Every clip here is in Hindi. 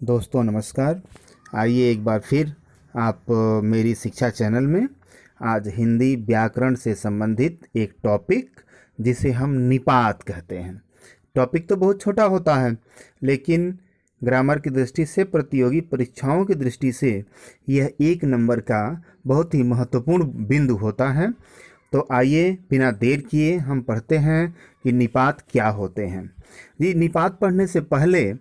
दोस्तों नमस्कार। आइए एक बार फिर आप मेरी शिक्षा चैनल में आज हिंदी व्याकरण से संबंधित एक टॉपिक जिसे हम निपात कहते हैं। टॉपिक तो बहुत छोटा होता है, लेकिन ग्रामर की दृष्टि से, प्रतियोगी परीक्षाओं की दृष्टि से यह 1 नंबर का बहुत ही महत्वपूर्ण बिंदु होता है। तो आइए बिना देर किए हम पढ़ते हैं कि निपात क्या होते हैं। जी, निपात पढ़ने से पहले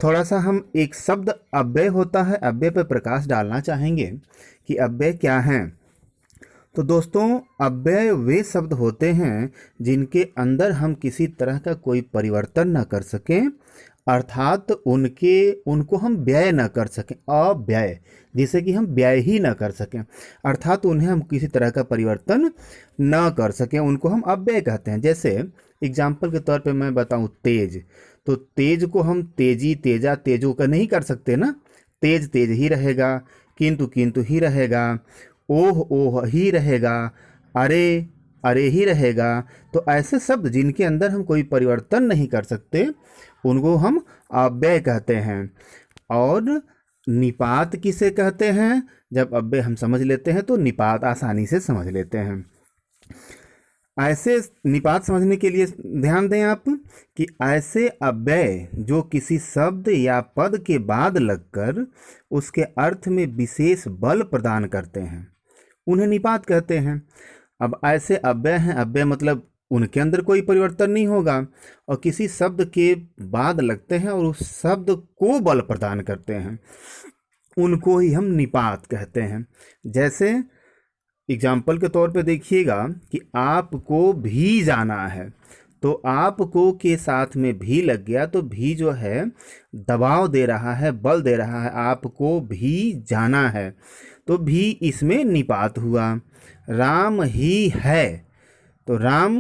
थोड़ा सा हम एक शब्द अव्यय होता है, अव्यय पर प्रकाश डालना चाहेंगे कि अव्यय क्या हैं। तो दोस्तों, अव्यय वे शब्द होते हैं जिनके अंदर हम किसी तरह का कोई परिवर्तन न कर सकें, अर्थात उनको हम व्यय न कर सकें। अव्यय जिसे कि हम व्यय ही न कर सकें, अर्थात उन्हें हम किसी तरह का परिवर्तन न कर सकें, उनको हम अव्यय कहते हैं। जैसे एग्जाम्पल के तौर पे मैं बताऊं, तेज। तो तेज को हम तेजी, तेजा, तेजो का नहीं कर सकते ना। तेज तेज ही रहेगा, किंतु किंतु ही रहेगा, ओह ओह ही रहेगा, अरे अरे ही रहेगा। तो ऐसे शब्द जिनके अंदर हम कोई परिवर्तन नहीं कर सकते, उनको हम अव्यय कहते हैं। और निपात किसे कहते हैं? जब अव्यय हम समझ लेते हैं तो निपात आसानी से समझ लेते हैं। ऐसे निपात समझने के लिए ध्यान दें आप कि ऐसे अव्यय जो किसी शब्द या पद के बाद लगकर उसके अर्थ में विशेष बल प्रदान करते हैं, उन्हें निपात कहते हैं। अब ऐसे अव्यय हैं, अव्यय मतलब उनके अंदर कोई परिवर्तन नहीं होगा और किसी शब्द के बाद लगते हैं और उस शब्द को बल प्रदान करते हैं, उनको ही हम निपात कहते हैं। जैसे एग्जाम्पल के तौर पे देखिएगा कि आपको भी जाना है, तो आपको के साथ में भी लग गया, तो भी जो है दबाव दे रहा है, बल दे रहा है, आपको भी जाना है, तो भी इसमें निपात हुआ। राम ही है, तो राम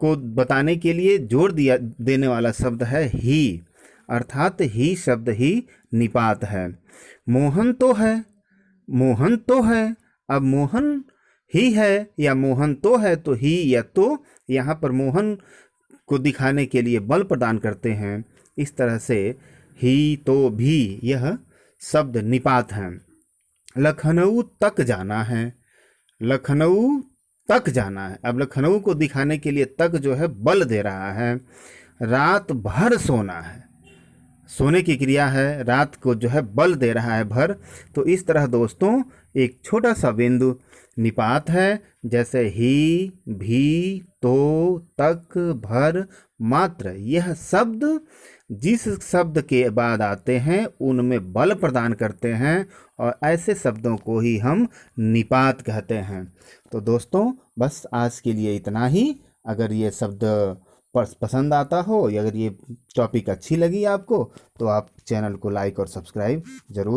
को बताने के लिए जोर दिया देने वाला शब्द है ही, अर्थात ही शब्द ही निपात है। मोहन तो है, मोहन तो है, अब मोहन ही है या मोहन तो है, तो ही या तो यहाँ पर मोहन को दिखाने के लिए बल प्रदान करते हैं। इस तरह से ही, तो, भी, यह शब्द निपात हैं। लखनऊ तक जाना है, लखनऊ तक जाना है, अब लखनऊ को दिखाने के लिए तक जो है बल दे रहा है। रात भर सोना है, सोने की क्रिया है, रात को जो है बल दे रहा है भर। तो इस तरह दोस्तों एक छोटा सा बिंदु निपात है, जैसे ही, भी, तो, तक, भर, मात्र, यह शब्द जिस शब्द के बाद आते हैं उनमें बल प्रदान करते हैं और ऐसे शब्दों को ही हम निपात कहते हैं। तो दोस्तों बस आज के लिए इतना ही। अगर ये शब्द पसंद आता हो या अगर ये टॉपिक अच्छी लगी आपको, तो आप चैनल को लाइक और सब्सक्राइब जरूर